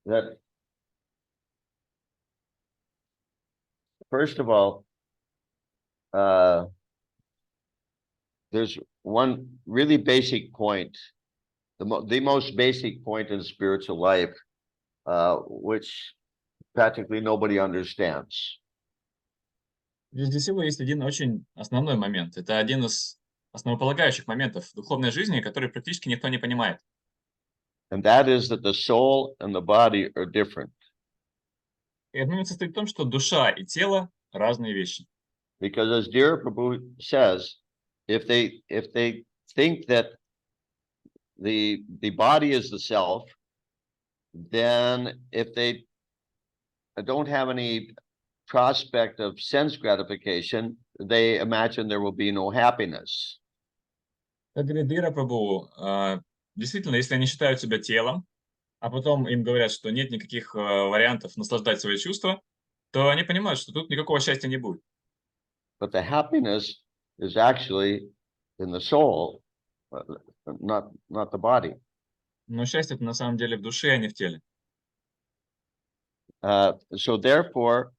that first of all, there's one really basic point, the most basic point in spiritual life, which practically nobody understands. Прежде всего, есть один очень основной момент. Это один из основополагающих моментов духовной жизни, который практически никто не понимает. And that is that the soul and the body are different. И этот момент состоит в том, что душа и тело разные вещи. Because as Dear Prabhu says, if they think that the body is the self, then if they don't have any prospect of sense gratification, they imagine there will be no happiness. Как говорит Дира Прабху, действительно, если они считают себя телом, а потом им говорят, что нет никаких вариантов наслаждать свои чувства, то они понимают, что тут никакого счастья не будет. But the happiness is actually in the soul, not the body. Но счастье это на самом деле в душе, а не в теле. So therefore,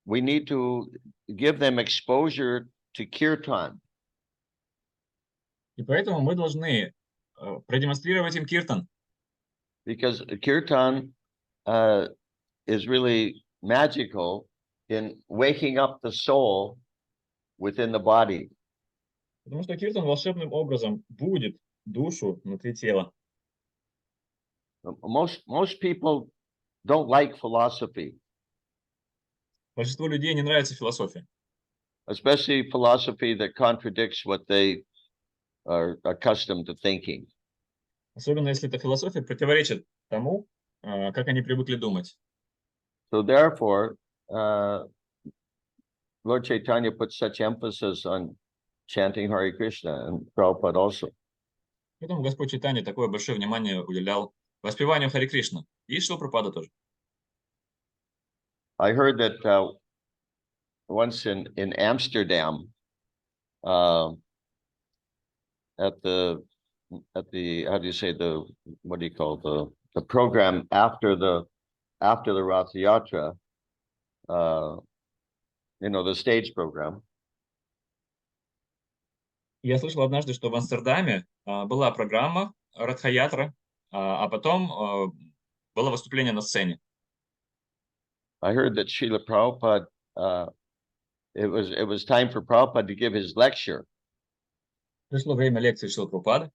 we need to give them exposure to kirtan. И поэтому мы должны продемонстрировать им киртан. Because kirtan is really magical in waking up the soul within the body. Потому что киртан волшебным образом будет душу внутри тела. Most people don't like philosophy, Большинству людей не нравится философия. especially philosophy that contradicts what they are accustomed to thinking. Особенно если эта философия противоречит тому, как они привыкли думать. So therefore, Lord Chaitanya put such emphasis on chanting Hare Krishna, and Prabhupada also. Поэтому Господь Чайтанья такое большое внимание уделял воспеванию Харе Кришна. И Шрила Прабхупада тоже. I heard that once in Amsterdam, at the how do you say what do you call the program after the Rath Yatra, the stage program. Я слышал однажды, что в Амстердаме была программа Радха-ятра, а потом было выступление на сцене. I heard that Srila Prabhupada, it was time for Prabhupada to give his lecture. Пришло время лекции Шрилы Прабхупады.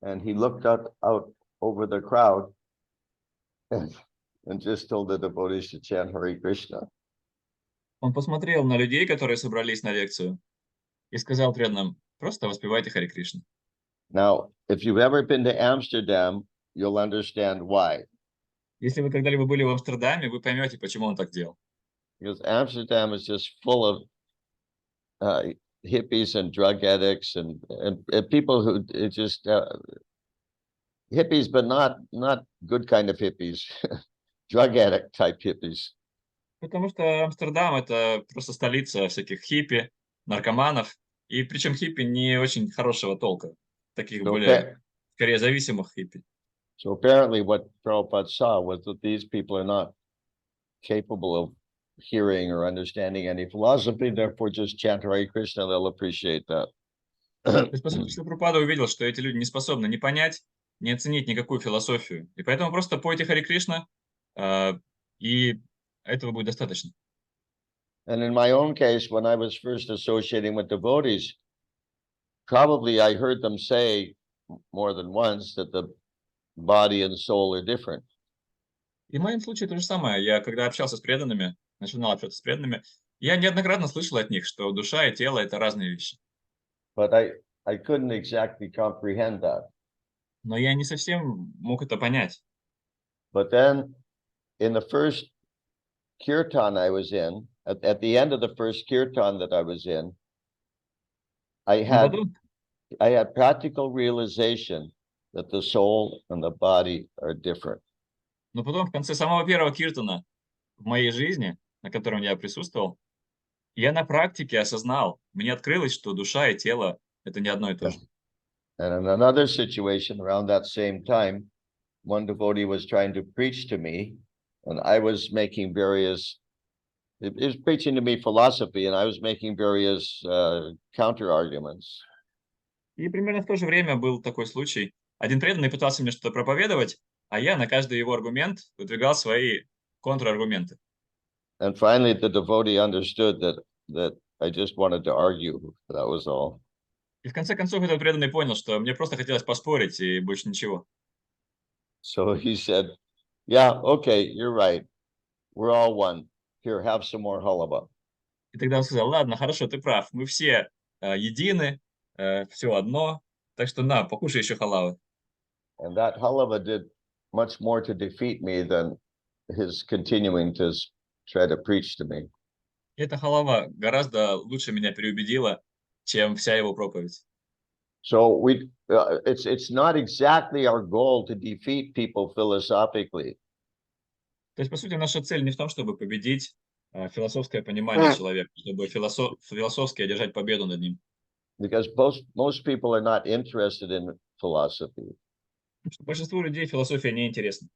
And he looked out over the crowd and just told the devotees to chant Hare Krishna. Он посмотрел на людей, которые собрались на лекцию, и сказал преданным: просто воспевайте Харе Кришна. Now, if you've ever been to Amsterdam, you'll understand why. Если вы когда-либо были в Амстердаме, вы поймете, почему он так делал. Because Amsterdam is just full of hippies and drug addicts and people who just hippies, but not good kind of hippies, drug addict type hippies. Потому что Амстердам это просто столица всяких хиппи, наркоманов, и причем хиппи не очень хорошего толка, таких более скорее зависимых хиппи. So apparently what Prabhupada saw was that these people are not capable of hearing or understanding any philosophy, therefore just chant Hare Krishna, they'll appreciate that. То есть, по сути, Шрила Прабхупада увидел, что эти люди не способны ни понять, ни оценить никакую философию. И поэтому просто пойте Харе Кришна, и этого будет достаточно. And in my own case, when I was first associating with devotees, probably I heard them say more than once that the body and soul are different. И в моем случае то же самое. Я, когда общался с преданными, начинал общаться с преданными, я неоднократно слышал от них, что душа и тело – это разные вещи. But I couldn't exactly comprehend that. Но я не совсем мог это понять. But then in the first kirtan I was in, at the end of the first kirtan that I was in, I had practical realization that the soul and the body are different. Но потом, в конце самого первого киртана в моей жизни, на котором я присутствовал, я на практике осознал, мне открылось, что душа и тело – это не одно и то же. And in another situation around that same time, one devotee was trying to preach to me, and I was making various. It was preaching to me philosophy, and I was making various counter arguments. И примерно в то же время был такой случай. Один преданный пытался мне что-то проповедовать, а я на каждый его аргумент выдвигал свои контраргументы. And finally, the devotee understood that I just wanted to argue. That was all. И в конце концов этот преданный понял, что мне просто хотелось поспорить и больше ничего. So he said, "Yeah, okay, you're right. We're all one. Here, have some more halava." И тогда он сказал: ладно, хорошо, ты прав, мы все едины, все одно, так что на, покушай еще халавы. And that halava did much more to defeat me than his continuing to try to preach to me. И эта халава гораздо лучше меня переубедила, чем вся его проповедь. So it's not exactly our goal to defeat people philosophically. То есть, по сути, наша цель не в том, чтобы победить философское понимание человека, чтобы философски одержать победу над ним. Because most people are not interested in philosophy, Потому что большинству людей философия не интересна.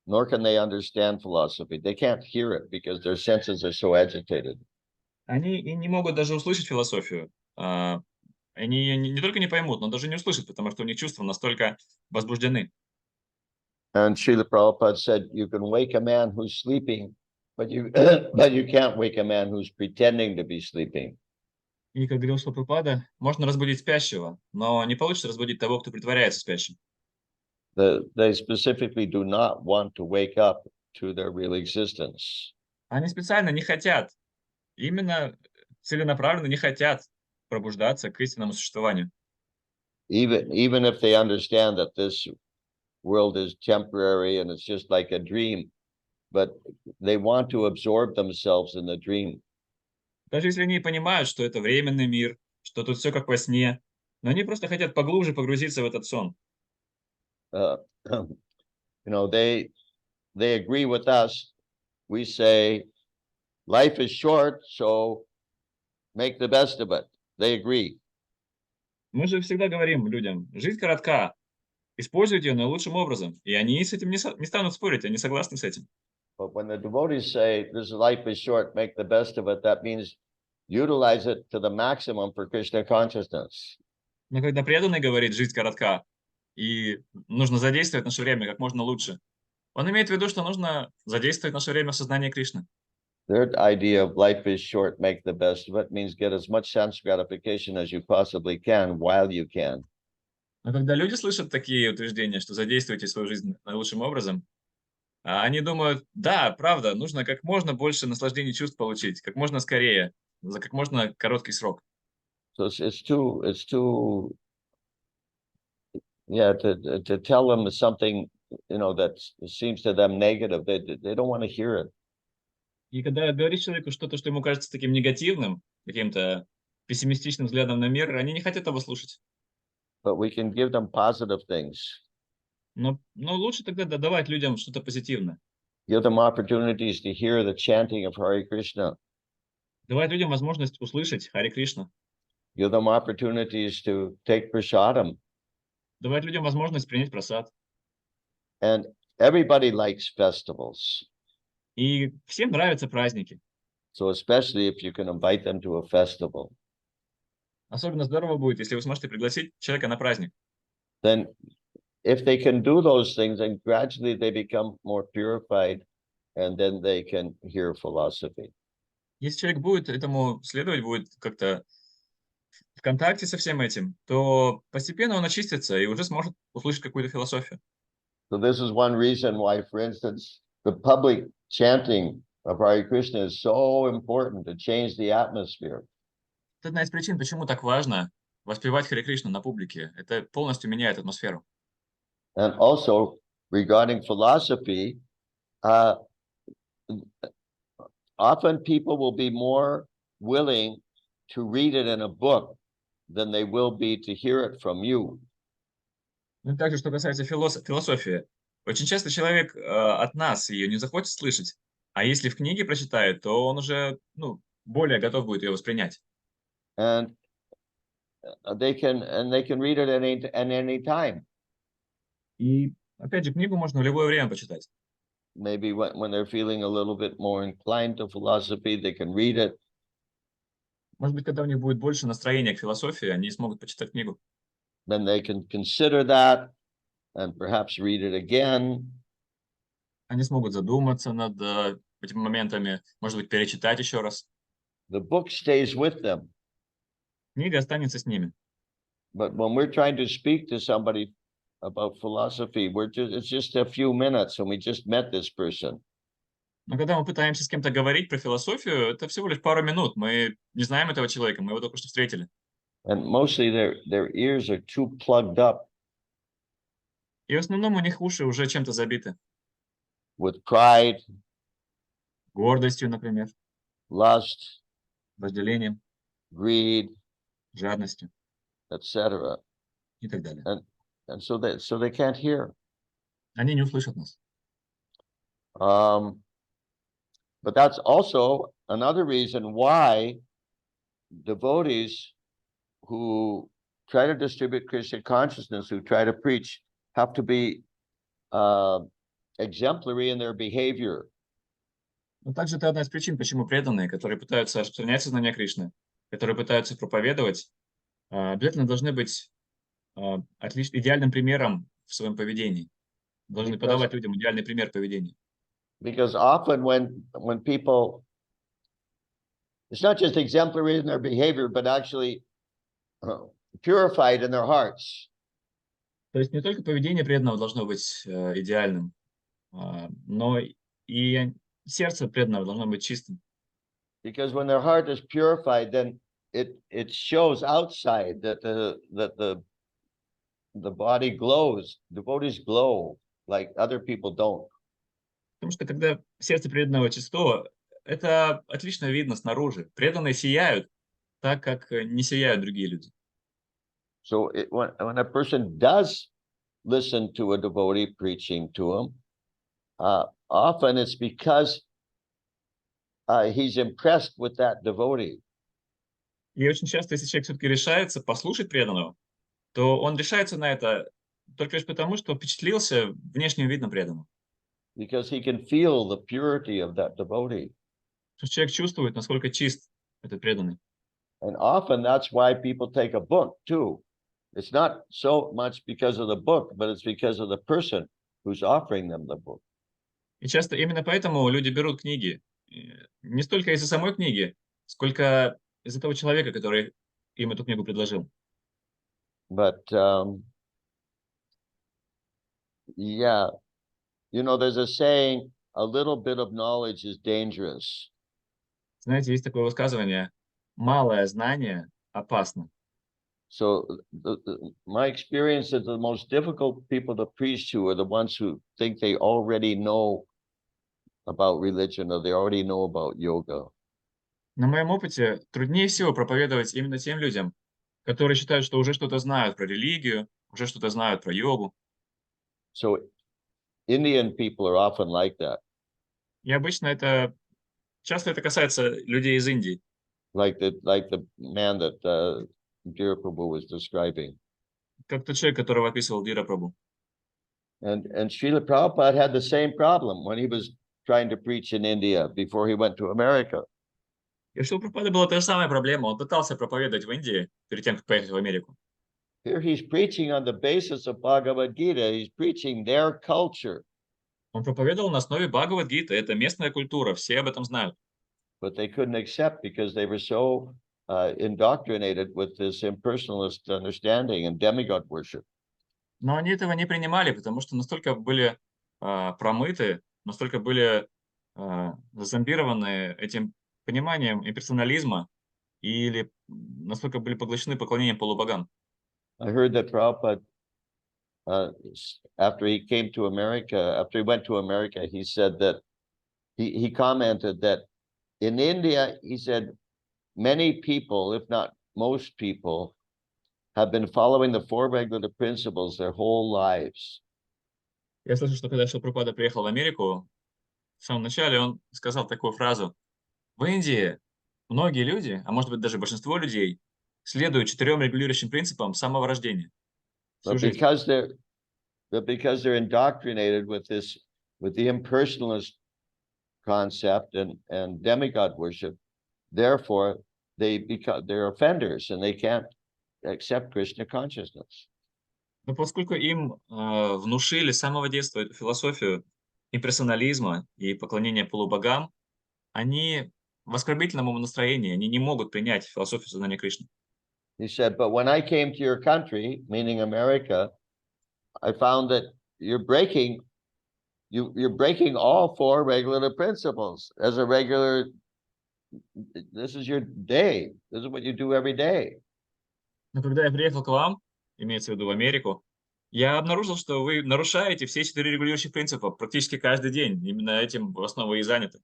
nor can they understand philosophy. They can't hear it because their senses are so agitated. Они и не могут даже услышать философию. Они ее не только не поймут, но даже не услышат, потому что у них чувства настолько возбуждены. And Srila Prabhupada said, you can wake a man who's sleeping, but you can't wake a man who's pretending to be sleeping. И, как говорил Прабхупада, можно разбудить спящего, но не получится разбудить того, кто притворяется спящим. They specifically do not want to wake up to their real existence. Они специально не хотят, именно целенаправленно не хотят пробуждаться к истинному существованию. Even if they understand that this world is temporary and it's just like a dream, but they want to absorb themselves in the dream. Даже если они понимают, что это временный мир, что тут все как во сне, но они просто хотят поглубже погрузиться в этот сон. You know, they agree with us. We say, life is short, so make the best of it. They agree. Мы же всегда говорим людям: жизнь коротка, используйте ее наилучшим образом. И они с этим не станут спорить, они согласны с этим. But when the devotees say, this life is short, make the best of it, that means utilize it to the maximum for Krishna consciousness. Но когда преданный говорит: жизнь коротка, и нужно задействовать наше время как можно лучше, он имеет в виду, что нужно задействовать наше время в сознании Кришны. Their idea of life is short, make the best of it means get as much sense gratification as you possibly can while you can. Но когда люди слышат такие утверждения, что задействуйте свою жизнь наилучшим образом, они думают: да, правда, нужно как можно больше наслаждений чувств получить, как можно скорее, за как можно короткий срок. So it's too, yeah, to tell them something, you know, that seems to them negative. They don't want to hear it. И когда говоришь человеку что-то, что ему кажется таким негативным, каким-то пессимистичным взглядом на мир, они не хотят его слушать. But we can give them positive things. Но лучше тогда давать людям что-то позитивное. Give them opportunities to hear the chanting of Hare Krishna. Давать людям возможность услышать Харе Кришна. Give them opportunities to take prasadam. Давать людям возможность принять прасад. And everybody likes festivals. И всем нравятся праздники. So especially if you can invite them to a festival, Особенно здорово будет, если вы сможете пригласить человека на праздник. then if they can do those things, then gradually they become more purified, and then they can hear philosophy. Если человек будет этому следовать, будет как-то в контакте со всем этим, то постепенно он очистится и уже сможет услышать какую-то философию. So this is one reason why, for instance, the public chanting of Hare Krishna is so important to change the atmosphere. Это одна из причин, почему так важно воспевать Харе Кришну на публике. Это полностью меняет атмосферу. And also regarding philosophy, often people will be more willing to read it in a book than they will be to hear it from you. Ну и также, что касается философии. Очень часто человек от нас ее не захочет слышать, а если в книге прочитает, то он уже более готов будет ее воспринять. And they can read it at any time. И Опять же, книгу можно в любое время почитать. Maybe when they're feeling a little bit more inclined to philosophy, they can read it. Может быть, когда у них будет больше настроения к философии, они смогут почитать книгу. Then they can consider that and perhaps read it again. Они смогут задуматься над этими моментами, может быть, перечитать еще раз. The book stays with them. Книга останется с ними. But when we're trying to speak to somebody about philosophy, it's just a few minutes and we just met this person. Но когда мы пытаемся с кем-то говорить про философию, это всего лишь пару минут. Мы не знаем этого человека, мы его только что встретили. And mostly their ears are too plugged up И в основном у них уши уже чем-то забиты. with pride, Гордостью, например, lust, вожделением, greed, жадностью etc. и так далее. And so they can't hear. Они не услышат нас. But that's also another reason why devotees who try to distribute Krishna consciousness, who try to preach, have to be exemplary in their behavior. Но также это одна из причин, почему преданные, которые пытаются распространять сознание Кришны, которые пытаются проповедовать, обязательно должны быть идеальным примером в своем поведении. Должны подавать людям идеальный пример поведения. Because often when people, it's not just exemplary in their behavior, but actually purified in their hearts. То есть не только поведение преданного должно быть идеальным, но и сердце преданного должно быть чистым. Because when their heart is purified, then it shows outside that the body glows, devotees glow like other people don't. Потому что когда сердце преданного чисто, это отлично видно снаружи. Преданные сияют так, как не сияют другие люди. So when a person does listen to a devotee preaching to him, often it's because he's impressed with that devotee. И очень часто, если человек все-таки решается послушать преданного, то он решается на это только лишь потому, что впечатлился внешним видом преданного. Because he can feel the purity of that devotee. Потому что человек чувствует, насколько чист этот преданный. And often that's why people take a book too. It's not so much because of the book, but it's because of the person who's offering them the book. И часто именно поэтому люди берут книги. Не столько из-за самой книги, сколько из-за того человека, который им эту книгу предложил. But yeah, there's a saying, a little bit of knowledge is dangerous. Знаете, есть такое высказывание: малое знание опасно. So my experience is the most difficult people to preach to are the ones who think they already know about religion or they already know about yoga. На моем опыте труднее всего проповедовать именно тем людям, которые считают, что уже что-то знают про религию, уже что-то знают про йогу. So Indian people are often like that. И обычно часто это касается людей из Индии. Like the man that Dhira Prabhu was describing. Как тот человек, которого описывал Дира Прабhu. And Srila Prabhupada had the same problem when he was trying to preach in India before he went to America. И у Шрилы Прабхупады была та же самая проблема. Он пытался проповедовать в Индии перед тем, как поехать в Америку. Here he's preaching on the basis of Bhagavad Gita. He's preaching their culture. Он проповедовал на основе Бхагавад-гиты. Это местная культура, все об этом знают. But they couldn't accept because they were so indoctrinated with this impersonalist understanding and demigod worship. Но они этого не принимали, потому что настолько были промыты, настолько были зомбированы этим пониманием имперсонализма или настолько были поглощены поклонением полубогам. I heard that Prabhupada, after he went to America, he said that he commented that in India, he said, many people, if not most people, have been following the four regulative principles their whole lives. Я слышал, что когда Шрила Прабхупада приехал в Америку, в самом начале он сказал такую фразу: в Индии многие люди, а может быть даже большинство людей, следуют 4 регулирующим принципам с самого рождения. Всю But жизнь. but because they're indoctrinated with this, with the impersonalist concept and demigod worship, therefore they're offenders and they can't accept Krishna consciousness. Но поскольку им внушили с самого детства эту философию имперсонализма и поклонения полубогам, они в оскорбительном настроении, они не могут принять философию сознания Кришны. He said, but when I came to your country, meaning America, I found that you're breaking all four regular principles as a regular. This is your day. This is what you do every day. Но когда я приехал к вам, имеется в виду в Америку, я обнаружил, что вы нарушаете все 4 регулирующих принципа практически каждый день. Именно этим в основном вы и заняты.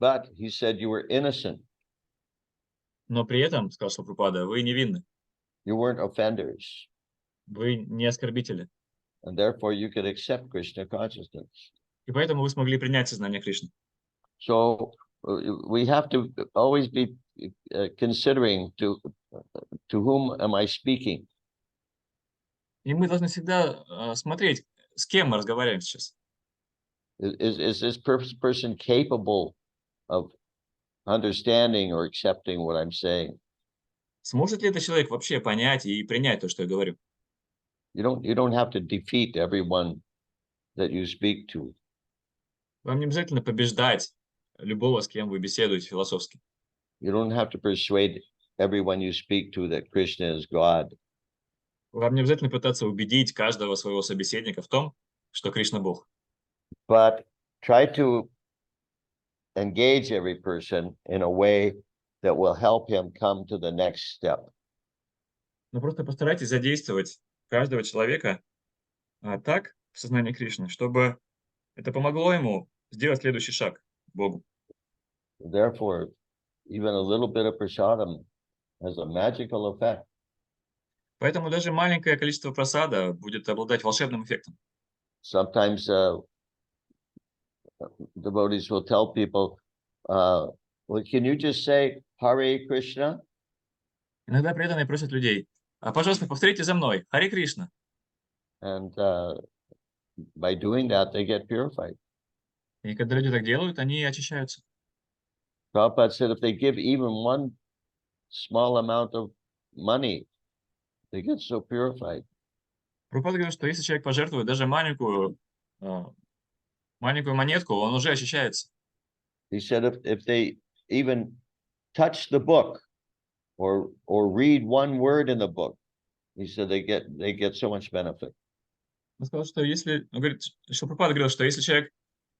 But he said you were innocent. Но при этом, сказал Шилапрапада, вы невинны, You weren't offenders. вы не оскорбители. And therefore you could accept Krishna consciousness. И поэтому вы смогли принять сознание Кришны. So we have to always be considering to whom am I speaking? И мы должны всегда смотреть, с кем мы разговариваем сейчас. Is this person capable of understanding or accepting what I'm saying? Сможет ли этот человек вообще понять и принять то, что я говорю? You don't have to defeat everyone that you speak to. Вам не обязательно побеждать любого, с кем вы беседуете философски. You don't have to persuade everyone you speak to that Krishna is God. Вам не обязательно пытаться убедить каждого своего собеседника в том, что Кришна Бог. But try to engage every person in a way that will help him come to the next step. Но просто постарайтесь задействовать каждого человека так в сознании Кришны, чтобы это помогло ему сделать следующий шаг к Богу. Therefore, even a little bit of prasadam has a magical effect. Поэтому даже маленькое количество просада будет обладать волшебным эффектом. Sometimes devotees will tell people, well, can you just say Hare Krishna? Иногда преданные просят людей, пожалуйста, повторите за мной, Харе Кришна. And by doing that, they get purified. И когда люди так делают, они очищаются. Prabhupada said if they give even one small amount of money, they get so purified. Прабхупада говорит, что если человек пожертвует даже маленькую монетку, он уже очищается. He said if they even touch the book or read one word in the book, he said they get so much benefit. Он сказал, что если, он говорит, что Прабхупада говорил, что если человек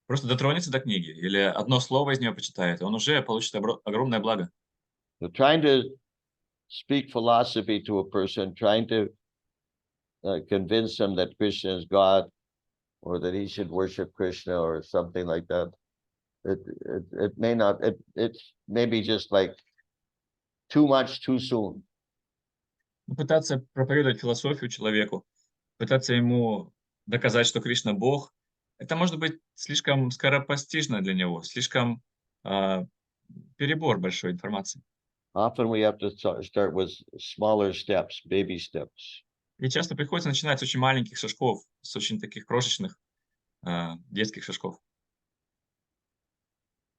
просто дотронется до книги или одно слово из нее почитает, он уже получит огромное благо. So trying to speak philosophy to a person, trying to convince them that Krishna is God or that he should worship Krishna or something like that, it may not, it may be just like too much too soon. Пытаться проповедовать философию человеку, пытаться ему доказать, что Кришна Бог, это может быть слишком скоропостижно для него, слишком перебор большой информации. Often we have to start with smaller steps, baby steps. И часто приходится начинать с очень маленьких шажков, с очень таких крошечных детских шажков.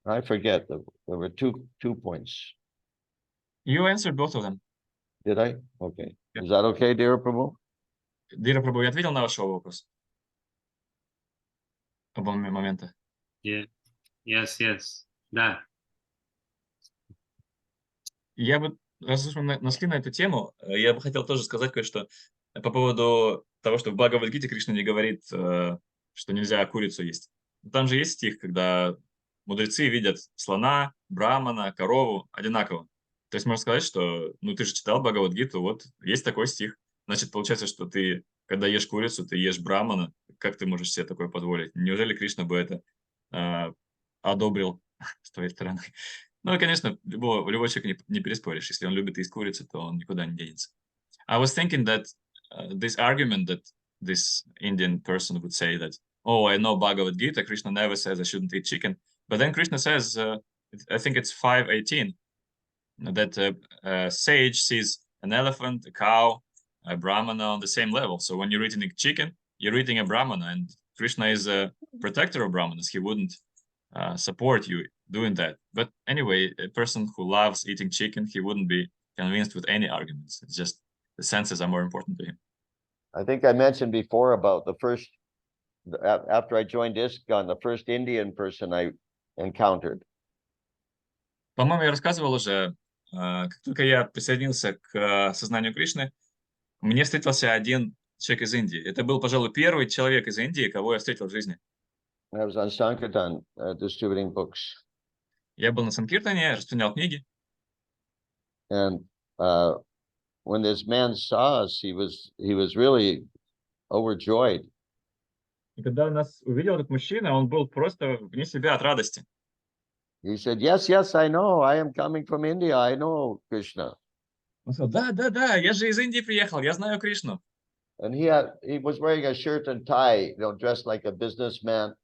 I forget, there were two points. You answered both of them. Did I? Okay. Yeah. Is that okay, dear Prabhu? Дира Прабhu, я ответил на ваш вопрос? Оба момента. Yeah. Yes. Да. Я бы, раз уж мы нашли на эту тему, я бы хотел тоже сказать кое-что по поводу того, что в Бхагавад-гите Кришна не говорит, что нельзя курицу есть. Там же есть стих, когда мудрецы видят слона, брамана, корову одинаково. То есть можно сказать, что, ну, ты же читал Бхагавад-гиту, вот есть такой стих. Значит, получается, что ты, когда ешь курицу, ты ешь брамана. Как ты можешь себе такое позволить? Неужели Кришна бы это одобрил с твоей стороны? Ну, и, конечно, любой человек не переспоришь. Если он любит есть курицу, то он никуда не денется. I was thinking that this argument that this Indian person would say that, oh, I know Bhagavad Gita, Krishna never says I shouldn't eat chicken. But then Krishna says, I think it's 5:18, that a sage sees an elephant, a cow, a brahmana on the same level. So when you're eating chicken, you're eating a Brahmana, and Krishna is a protector of Brahmanas. He wouldn't support you doing that. But anyway, a person who loves eating chicken, he wouldn't be convinced with any arguments. It's just the senses are more important to him. I think I mentioned before about after I joined ISKCON, the first Indian person I encountered. По-моему, я рассказывал уже, как только я присоединился к сознанию Кришны, мне встретился один человек из Индии. Это был, пожалуй, первый человек из Индии, кого я встретил в жизни. I was on Sankirtan distributing books. Я был на Санкиртане, распространял книги. And when this man saw us, he was really overjoyed. И когда нас увидел этот мужчина, он был просто вне себя от радости. He said, yes, I know. I am coming from India. I know Krishna. Он сказал, да, я же из Индии приехал, я знаю Кришну. And he was wearing a shirt and tie, dressed like a businessman.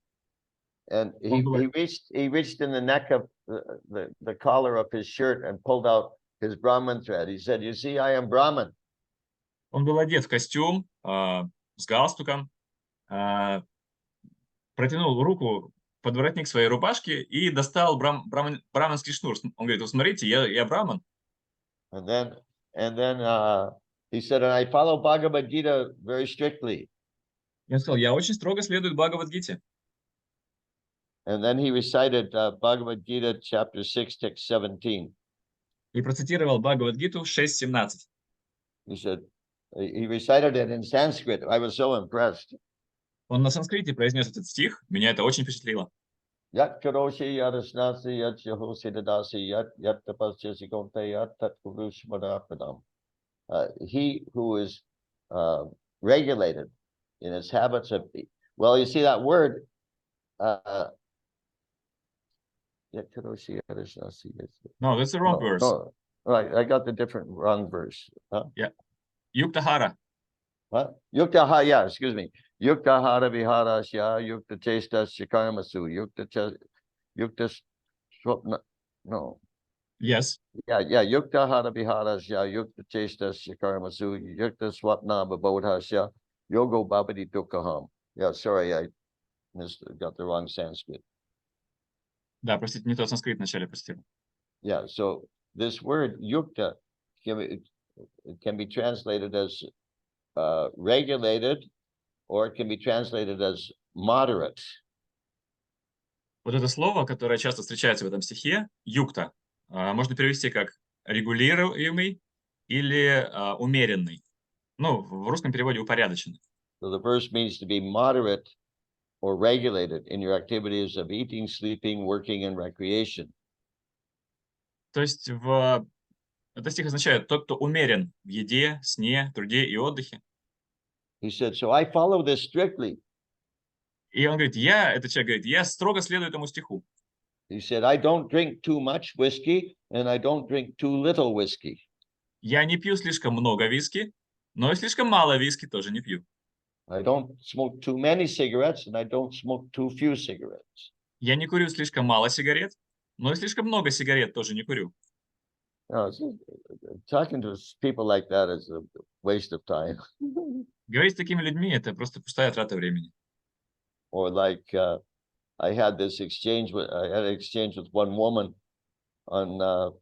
And he reached in the neck of the collar of his shirt and pulled out his Brahman thread. He said, you see, I am Brahman. Он был одет в костюм с галстуком, протянул руку под воротник своей рубашки и достал браманский шнур. Он говорит, смотрите, я браман. And then he said, and I follow Bhagavad Gita very strictly. И он сказал, я очень строго следую Бхагавад-гите. And then he recited Bhagavad Gita chapter 6, text 17. И процитировал Бхагавад-гиту 6.17. He said, he recited it in Sanskrit. I was so impressed. Он на санскрите произнес этот стих, меня это очень впечатлило. Yat karoshi yadasnasi yat yahosi dadasi yat tapasyasi gonte yat tat kurushmadapadam. He who is regulated in his habits of, well, you see that word, yat karoshi yadasnasi. No, that's the wrong verse. No, right, I got the wrong verse. Yeah. Yuktahara. What? Yuktahara, yeah, excuse me. Yuktahara viharasya, yukta chestasya karmasu, yukta swapna, no. Yes. Yeah, yuktahara viharasya, yukta chestasya karmasu, yukta swapna babodhasya, yogo babadi dukkaham. Yeah, sorry, I got the wrong Sanskrit. Да, простите, не тот санскрит вначале простил. Yeah, so this word yukta can be translated as regulated, or it can be translated as moderate. Вот это слово, которое часто встречается в этом стихе, юкта, можно перевести как регулируемый или умеренный. Ну, в русском переводе упорядоченный. So the verse means to be moderate or regulated in your activities of eating, sleeping, working, and recreation. То есть этот стих означает тот, кто умерен в еде, сне, труде и отдыхе. He said, so I follow this strictly. И он говорит, этот человек говорит, я строго следую этому стиху. He said, I don't drink too much whiskey and I don't drink too little whiskey. Я не пью слишком много виски, но и слишком мало виски тоже не пью. I don't smoke too many cigarettes and I don't smoke too few cigarettes. Я не курю слишком мало сигарет, но и слишком много сигарет тоже не курю. Talking to people like that is a waste of time. Говорить с такими людьми – это просто пустая трата времени. Or like I had an exchange with one woman on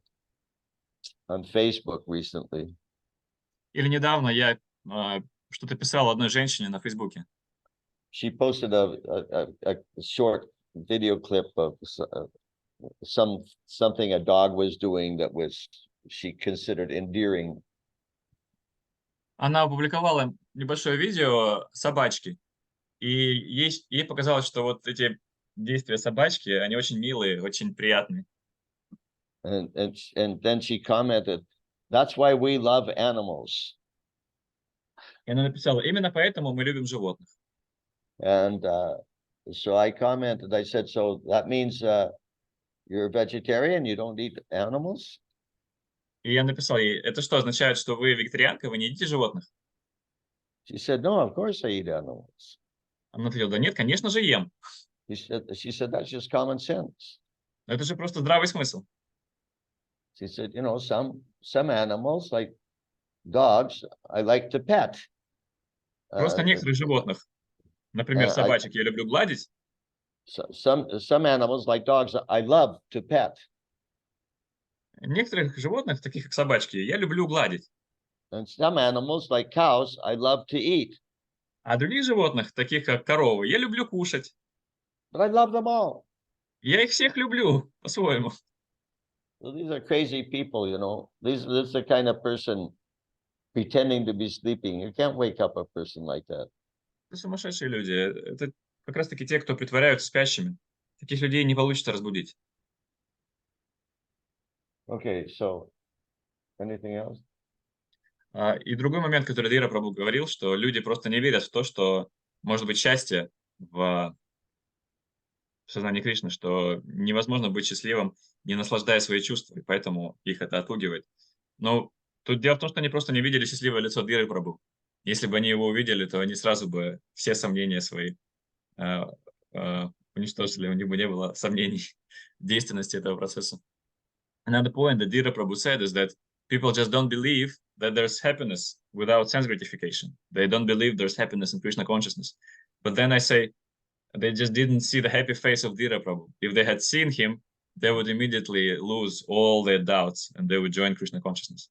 Facebook recently. Или недавно я что-то писал одной женщине на Фейсбуке. She posted a short video clip of something a dog was doing that she considered endearing. Она опубликовала небольшое видео собачки, и ей показалось, что вот эти действия собачки, они очень милые, очень приятные. And then she commented, that's why we love animals. И она написала, именно поэтому мы любим животных. And so I commented, I said, so that means you're a vegetarian, you don't eat animals? И я написал ей, это что, означает, что вы вегетарианка, вы не едите животных? She said, no, of course I eat animals. Она ответила, да нет, конечно же ем. She said, that's just common sense. Это же просто здравый смысл. She said, some animals, like dogs, I like to pet. Просто некоторых животных Например, I- собачек я люблю гладить, some animals like dogs, I love to pet. некоторых животных, таких как собачки, я люблю гладить. And some animals like cows, I love to eat. А других животных, таких как коровы, я люблю кушать. But I love them all. Я их всех люблю по-своему. So these are crazy people, you know. This is the kind of person pretending to be sleeping. You can't wake up a person like that. Это сумасшедшие люди. Это как раз-таки те, кто притворяются спящими. Таких людей не получится разбудить. Okay, so anything else? И другой момент, который Дира Прабhu говорил, что люди просто не верят в то, что может быть счастье в сознании Кришны, что невозможно быть счастливым, не наслаждая свои чувства, и поэтому их это отпугивает. Но тут дело в том, что они просто не видели счастливое лицо Диры Прабhu. Если бы они его увидели, то они сразу бы все сомнения свои уничтожили, у них бы не было сомнений в действенности этого процесса. Another point that Dira Prabhu said is that people just don't believe that there's happiness without sense gratification. They don't believe there's happiness in Krishna consciousness. But then I say, they just didn't see the happy face of Dira Prabhu. If they had seen him, they would immediately lose all their doubts and they would join Krishna consciousness.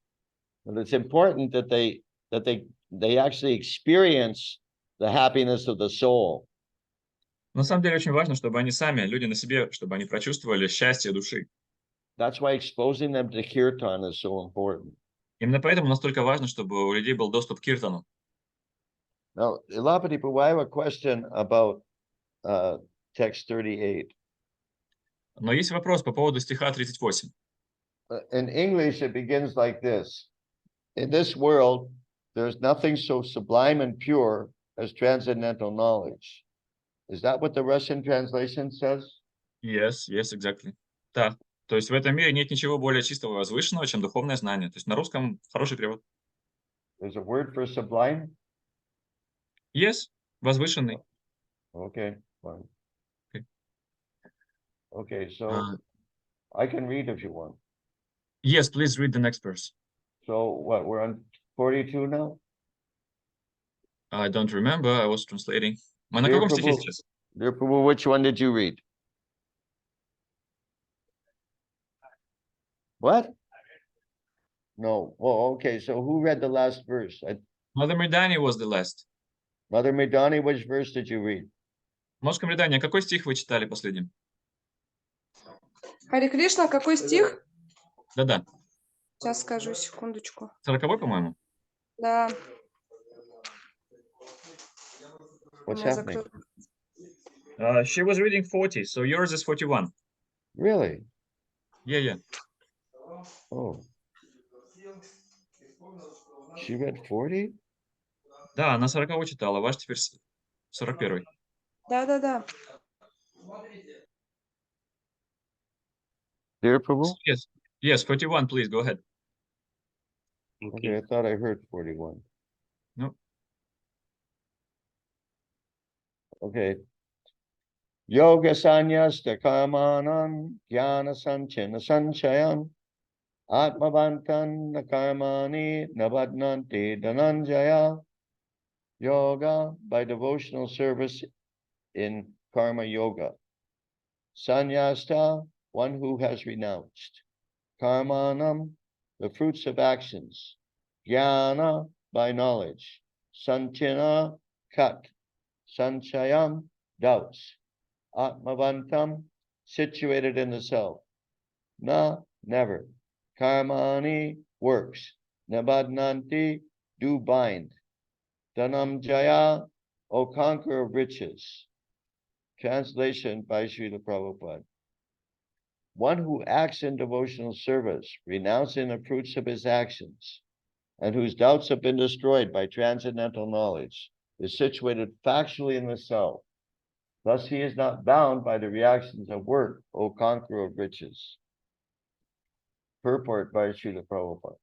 But it's important that they actually experience the happiness of the soul. На самом деле очень важно, чтобы они сами, люди на себе, чтобы они прочувствовали счастье души. That's why exposing them to kirtan is so important. Именно поэтому настолько важно, чтобы у людей был доступ к киртану. Now, Ilapati Prabhu, I have a question about text 38. Но есть вопрос по поводу стиха 38. In English, it begins like this. In this world, there's nothing so sublime and pure as transcendental knowledge. Is that what the Russian translation says? Yes, exactly. Да. То есть в этом мире нет ничего более чистого и возвышенного, чем духовное знание. То есть на русском хороший перевод. There's a word for sublime? Yes, возвышенный. Okay, fine. Okay. Okay, so I can read if you want. Yes, please read the next verse. So what, we're on 42 now? I don't remember, I was translating. Мы на Dear каком стихе Prabhu, сейчас? Dear Prabhu, which one did you read? What? No. Oh, okay. So who read the last verse? Mother Midani was the last. Mother Midani, which verse did you read? Мошка Мридани, какой стих вы читали последним? Харе Кришна, какой стих? Да-да. Сейчас скажу, секундочку. 40-й, по-моему. Да. What's У меня happening? She was reading 40, so yours is 41. Really? Yeah. Oh. She read 40? Да, она 40-й читала, ваш теперь 41-й. Да. Dear Prabhu? Yes, 41, please, go ahead. Okay, I thought I heard 41. No. Okay. Yoga sanyasta karmanan jnana sanchena sanchayan atmavantan karmani nabadnanti dhananjaya. Yoga by devotional service in karma yoga. Sanyasta, one who has renounced. Karmanam, the fruits of actions. Jnana, by knowledge. Sanchena, cut. Sanchayam, doubts. Atmavantam, situated in the self. Na, never. Karmani, works. Nabadnanti, do bind. Dhanamjaya, O conqueror of riches. Translation by Srila Prabhupada. One who acts in devotional service, renouncing the fruits of his actions, and whose doubts have been destroyed by transcendental knowledge, is situated factually in the self. Thus he is not bound by the reactions of work, O conqueror of riches. Purport by Srila Prabhupada.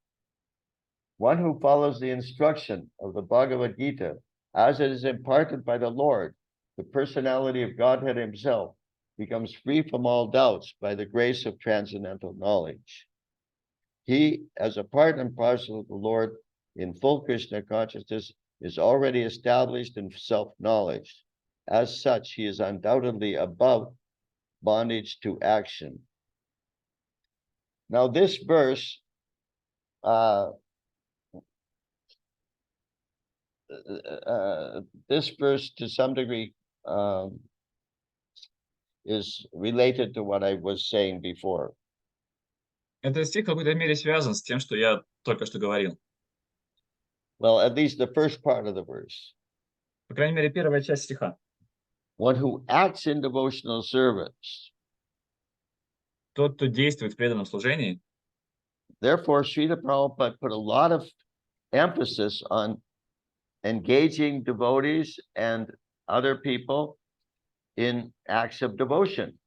One who follows the instruction of the Bhagavad Gita as it is imparted by the Lord, the personality of Godhead himself, becomes free from all doubts by the grace of transcendental knowledge. He, as a part and parcel of the Lord in full Krishna consciousness, is already established in self-knowledge. as such, he is undoubtedly above bondage to action. Now, this verse, to some degree is related to what I was saying before. Этот стих в какой-то мере связан с тем, что я только что говорил. Well, at least the first part of the verse. По крайней мере, первая часть стиха. One who acts in devotional service. Тот, кто действует в преданном служении. Therefore, Srila Prabhupada put a lot of emphasis on engaging devotees and other people in acts of devotion.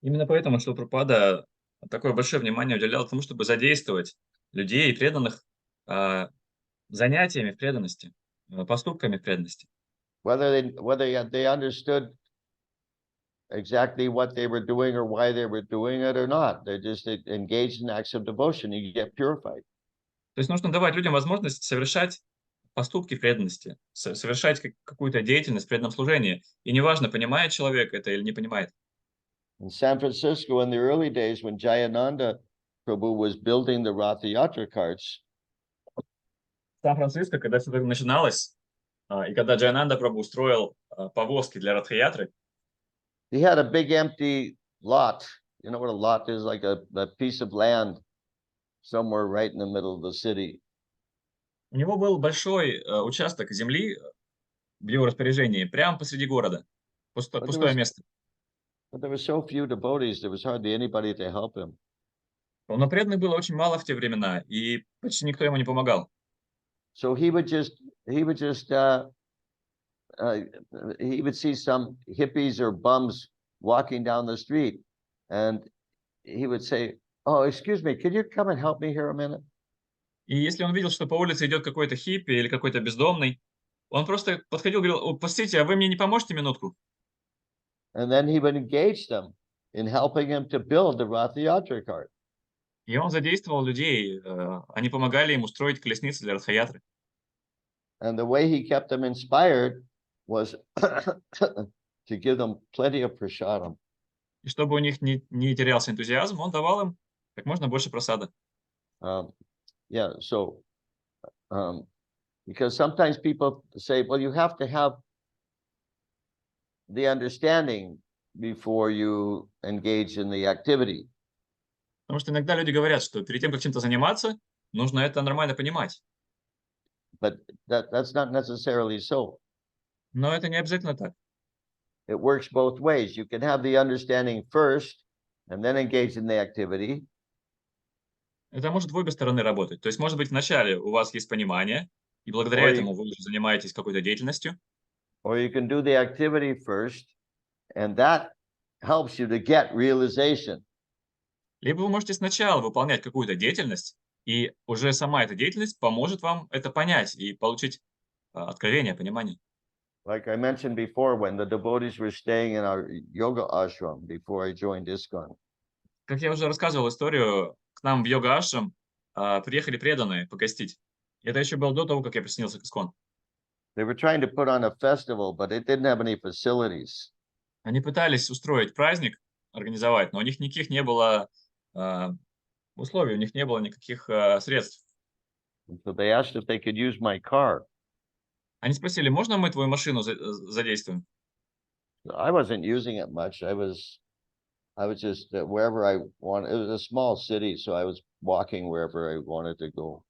Именно поэтому Шрила Прабхупада такое большое внимание уделял тому, чтобы задействовать людей и преданных занятиями в преданности, поступками в преданности. Whether they understood exactly what they were doing or why they were doing it or not, they just engaged in acts of devotion. You get purified. То есть нужно давать людям возможность совершать поступки в преданности, совершать какую-то деятельность в преданном служении. И неважно, понимает человек это или не понимает. In San Francisco, in the early days, when Jayananda Prabhu was building the Ratha Yatra carts, В Сан-Франциско, когда все это начиналось, и когда Джайананда Прабху устроил повозки для Радха-ятры, he had a big empty lot. You know what a lot is? Like a piece of land somewhere right in the middle of the city. у него был большой участок земли в его распоряжении, прямо посреди города, пустое место. But there were so few devotees, there was hardly anybody to help him. Но преданных было очень мало в те времена, и почти никто ему не помогал. So he would see some hippies or bums walking down the street, and he would say, "Oh, excuse me, could you come and help me here a minute?" И если он видел, что по улице идет какой-то хиппи или какой-то бездомный, он просто подходил и говорил: "Простите, а вы мне не поможете минутку?" And then he would engage them in helping him to build the Ratha Yatra cart. И он задействовал людей, они помогали ему строить колесницы для Радха-ятры. And the way he kept them inspired was to give them plenty of prasadam. И чтобы у них не терялся энтузиазм, он давал им как можно больше просада. Yeah, so because sometimes people say, well, you have to have the understanding before you engage in the activity. Потому что иногда люди говорят, что перед тем, как чем-то заниматься, нужно это нормально понимать. But that's not necessarily so. Но это не обязательно так. It works both ways. You can have the understanding first and then engage in the activity. Это может в обе стороны работать. То есть, может быть, вначале у вас есть понимание, и благодаря этому вы уже занимаетесь какой-то деятельностью. Or you can do the activity first, and that helps you to get realization. Либо вы можете сначала выполнять какую-то деятельность, и уже сама эта деятельность поможет вам это понять и получить откровение, понимание. Like I mentioned before, when the devotees were staying in our yoga ashram before I joined ISKCON. Как я уже рассказывал историю, к нам в йога-ашрам приехали преданные погостить. Это еще было до того, как я присоединился к ISKCON. They were trying to put on a festival, but it didn't have any facilities. Они пытались устроить праздник, организовать, но у них никаких не было условий, у них не было никаких средств. So they asked if they could use my car. Они спросили, можно мы твою машину задействуем? I wasn't using it much. I was just wherever I wanted. It was a small city, so I was walking wherever I wanted to go.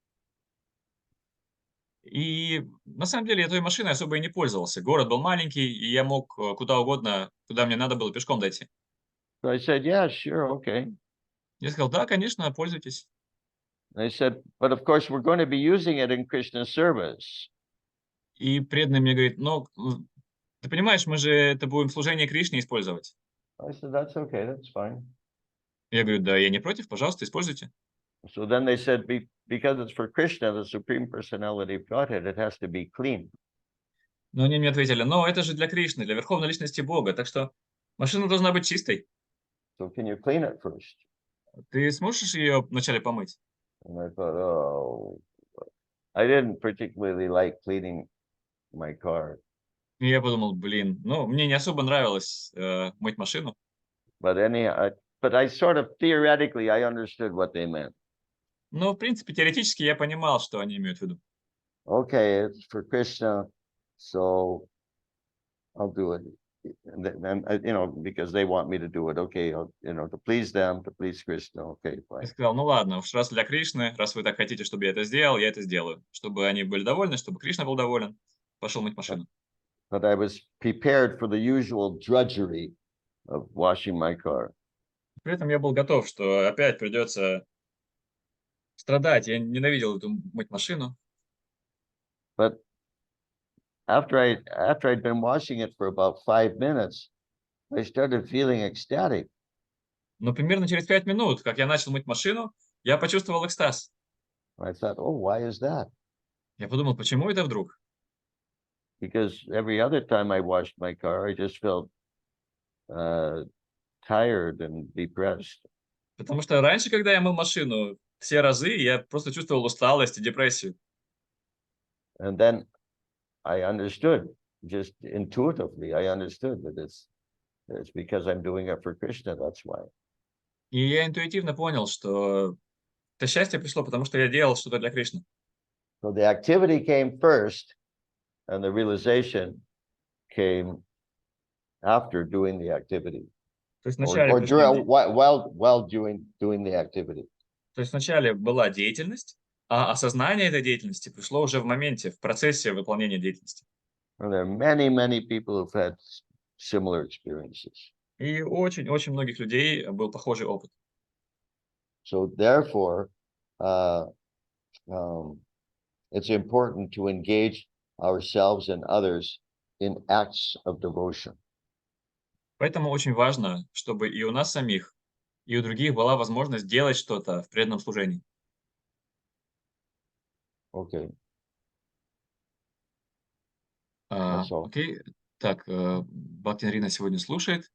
И на самом деле я той машиной особо и не пользовался. Город был маленький, и я мог куда угодно, куда мне надо было, пешком дойти. So I said, yeah, sure, okay. Я сказал, да, конечно, пользуйтесь. They said, but of course we're going to be using it in Krishna service. И преданный мне говорит, ну, ты понимаешь, мы же это будем в служении Кришне использовать. I said, that's okay, that's fine. Я говорю, да, я не против, пожалуйста, используйте. So then they said, because it's for Krishna, the Supreme Personality of Godhead, it has to be clean. Но они мне ответили, но это же для Кришны, для Верховной Личности Бога, так что машина должна быть чистой. So can you clean it first? Ты сможешь ее вначале помыть? And I thought, oh, I didn't particularly like cleaning my car. И я подумал, блин, ну, мне не особо нравилось мыть машину. but I sort of theoretically, I understood what they meant. Но, в принципе, теоретически я понимал, что они имеют в виду. Okay, it's for Krishna, so I'll do it. And then, because they want me to do it. Okay, to please them, to please Krishna. Okay, Я fine. сказал, ну ладно, уж раз для Кришны, раз вы так хотите, чтобы я это сделаю. Чтобы они были довольны, чтобы Кришна был доволен. Пошел мыть машину. But I was prepared for the usual drudgery of washing my car. При этом я был готов, что опять придется страдать. Я ненавидел эту мыть машину. But after I'd been washing it for about 5 minutes, I started feeling ecstatic. Но примерно через 5 минут, как я начал мыть машину, я почувствовал экстаз. I thought, oh, why is that? Я подумал, почему это вдруг? Because every other time I washed my car, I just felt tired and depressed. Потому что раньше, когда я мыл машину, все разы я просто чувствовал усталость и депрессию. And then I understood, just intuitively, I understood that it's because I'm doing it for Krishna, that's why. И я интуитивно понял, что это счастье пришло, потому что я делал что-то для Кришны. So the activity came first, and the realization came after doing the activity, То есть or вначале, during, while doing the activity. то есть вначале была деятельность, а осознание этой деятельности пришло уже в моменте, в процессе выполнения деятельности. And there are many, many people who've had similar experiences. И очень-очень многих людей был похожий опыт. So therefore, it's important to engage ourselves and others in acts of devotion. Поэтому очень важно, чтобы и у нас самих, и у других была возможность делать что-то в преданном служении. Okay, that's all. Окей. Так, Бхактин Рина сегодня слушает.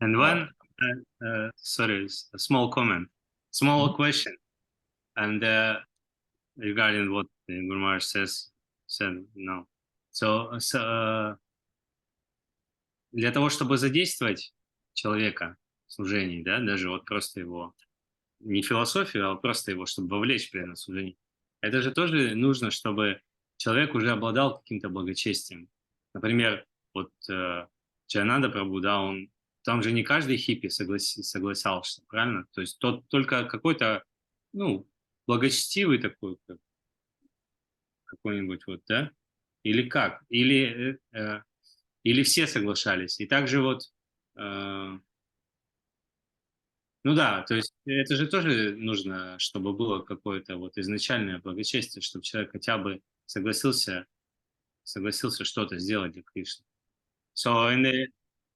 And one, sorry, a small comment, small question, and regarding what Guru Maharaj said, no. So, для того, чтобы задействовать человека в служении, да, даже вот просто его, не философию, а просто его, чтобы вовлечь прямо в служение, это же тоже нужно, чтобы человек уже обладал каким-то благочестием. Например, вот Джайананда Прабху, да, там же не каждый хиппи согласился, правильно? То есть только какой-то, благочестивый такой, какой-нибудь вот, да? Или как? Или все соглашались. И также вот, да, то есть это же тоже нужно, чтобы было какое-то вот изначальное благочестие, чтобы человек хотя бы согласился что-то сделать для Кришны. So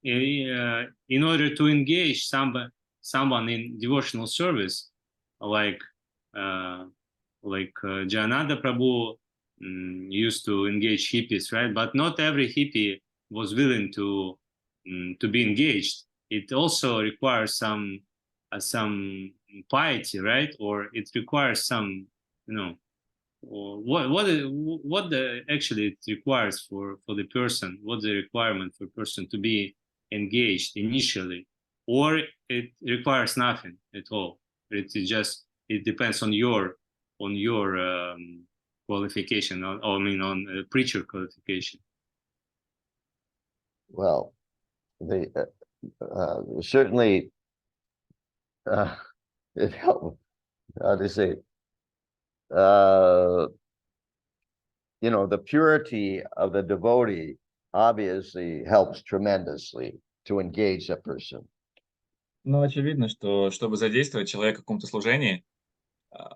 in order to engage someone in devotional service, like Jayananda Prabhu used to engage hippies, right? But not every hippie was willing to be engaged. It also requires some piety, right? Or it requires some, actually it requires for the person, what's the requirement for a person to be engaged initially, or it requires nothing at all. It depends on your qualification, on preacher qualification. Well, certainly it helped. How to say? The purity of the devotee obviously helps tremendously to engage a person. Но очевидно, что чтобы задействовать человека в каком-то служении,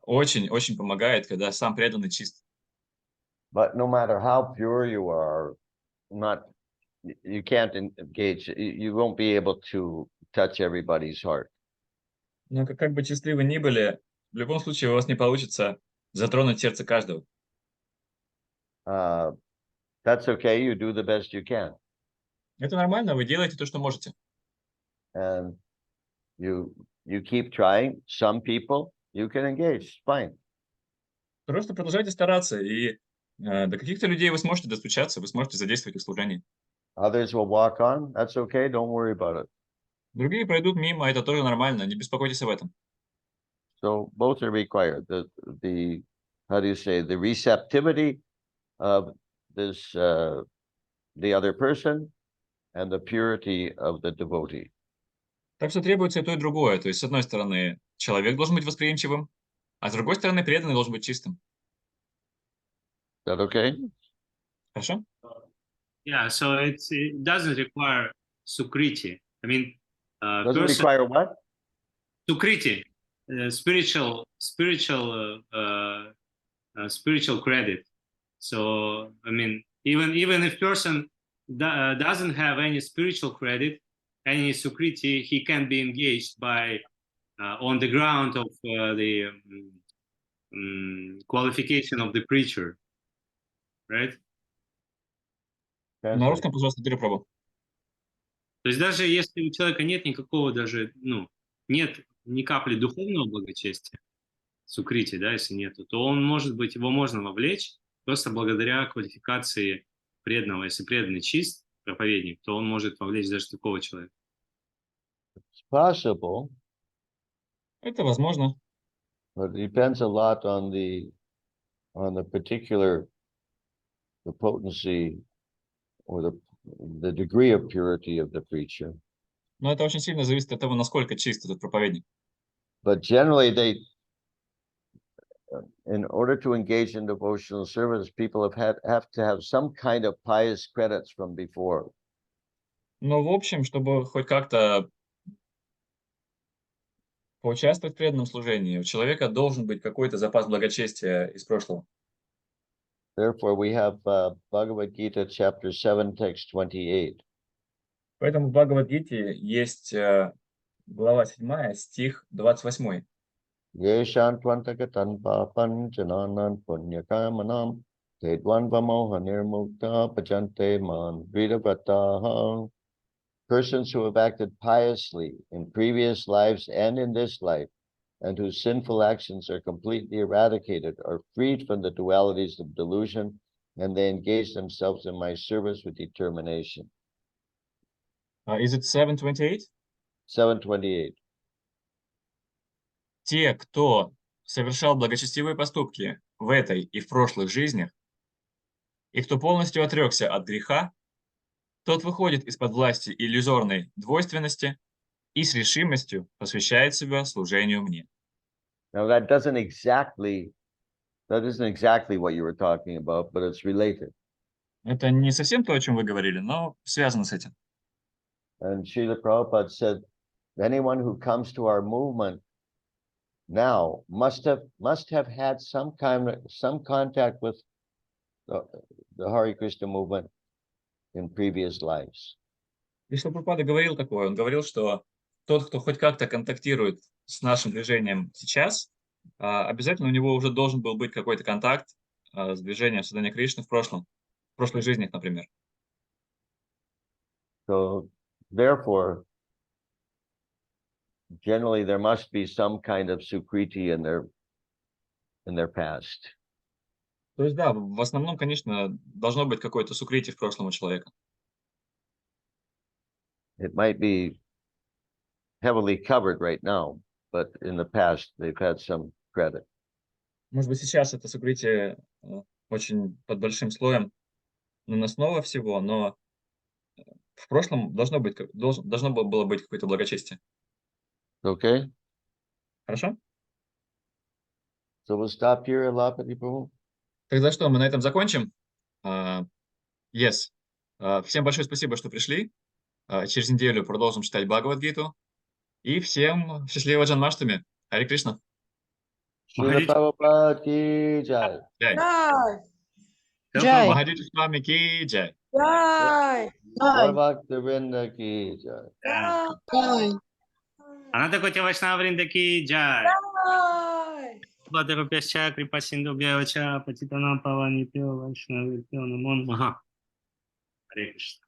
очень-очень помогает, когда сам преданный чист. But no matter how pure you are, you can't engage. You won't be able to touch everybody's heart. Но как бы чисты вы ни были, в любом случае у вас не получится затронуть сердце каждого. That's okay. You do the best you can. Это нормально, вы делаете то, что можете. And you keep trying. Some people you can engage. Fine. Просто продолжайте стараться, и До каких-то людей вы сможете достучаться, вы сможете задействовать их в служении. Others will walk on. That's okay. Don't worry about it. Другие пройдут мимо, это тоже нормально, не беспокойтесь об этом. So both are required. The how do you say, the receptivity of this the other person and the purity of the devotee. Так что требуется и то, и другое. То есть, с одной стороны, человек должен быть восприимчивым, а с другой стороны, преданный должен быть чистым. Is that okay? Хорошо? Yeah, so it doesn't require sukriti. I mean, Doesn't person require what? sukriti, spiritual credit. So I mean, even if person doesn't have any spiritual credit, any sukriti, he can be engaged by on the ground of the qualification of the preacher, right? На русском, пожалуйста, перепробуй. То есть даже если у человека нет никакого даже, нет ни капли духовного благочестия, сукрити, да, если нету, то он может быть, его можно вовлечь просто благодаря квалификации преданного. Если преданный чист, проповедник, то он может вовлечь даже такого человека. It's possible, Это возможно. but it depends a lot on the particular, the potency or the degree of purity of the preacher. Но это очень сильно зависит от того, насколько чист этот проповедник. But generally, in order to engage in devotional service, people have to have some kind of pious credits from before. Но в общем, чтобы хоть как-то поучаствовать в преданном служении, у человека должен быть какой-то запас благочестия из прошлого. Therefore, we have Bhagavad Gita, chapter 7, text 28. Поэтому в Бхагавад-гите есть глава 7, стих 28. Yeshan Twantagatan Papan Jananan Punyakamanam Tedwanvamoha Nirmukta Pajante Man Vidavataha. Persons who have acted piously in previous lives and in this life, and whose sinful actions are completely eradicated, are freed from the dualities of delusion, and they engage themselves in my service with determination. Is it 7:28? 728. Те, кто совершал благочестивые поступки в этой и в прошлых жизнях, и кто полностью отрекся от греха, тот выходит из-под власти иллюзорной двойственности и с решимостью посвящает себя служению мне. Now that isn't exactly what you were talking about, but it's related. Это не совсем то, о чем вы говорили, но связано с этим. And Srila Prabhupada said, anyone who comes to our movement now must have had some contact with the Hare Krishna movement in previous lives. Кришна Прабхупада говорил такое. Он говорил, что тот, кто хоть как-то контактирует с нашим движением сейчас, обязательно у него уже должен был быть какой-то контакт с движением создания Кришны в прошлых жизнях, например. So therefore, generally there must be some kind of sukriti in their past. То есть, да, в основном, конечно, должно быть какое-то сукрити в прошлом у человека. It might be heavily covered right now, but in the past they've had some credit. Может быть, сейчас это сукрити очень под большим слоем наносного всего, но в прошлом должно было быть какое-то благочестие. Okay? Хорошо? So we'll stop here, Alapati Prabhu. Тогда что, мы на этом закончим? Yes. Всем большое спасибо, что пришли. Через неделю продолжим читать Бхагавад-гиту. И всем счастливого Джанмаштами. Харе Кришна. Srila Prabhupada ki jai. Джай. Jai, Jai. Махадити с вами ки джай. jai, Bhaktivinoda ki jai. Jai. Ананда Коти Вайшнава Вринда ки джай. jai. Бхадравапясча крипа синду бьявача патитанам павани пио Вайшнава Намо Намः. Харе Кришна.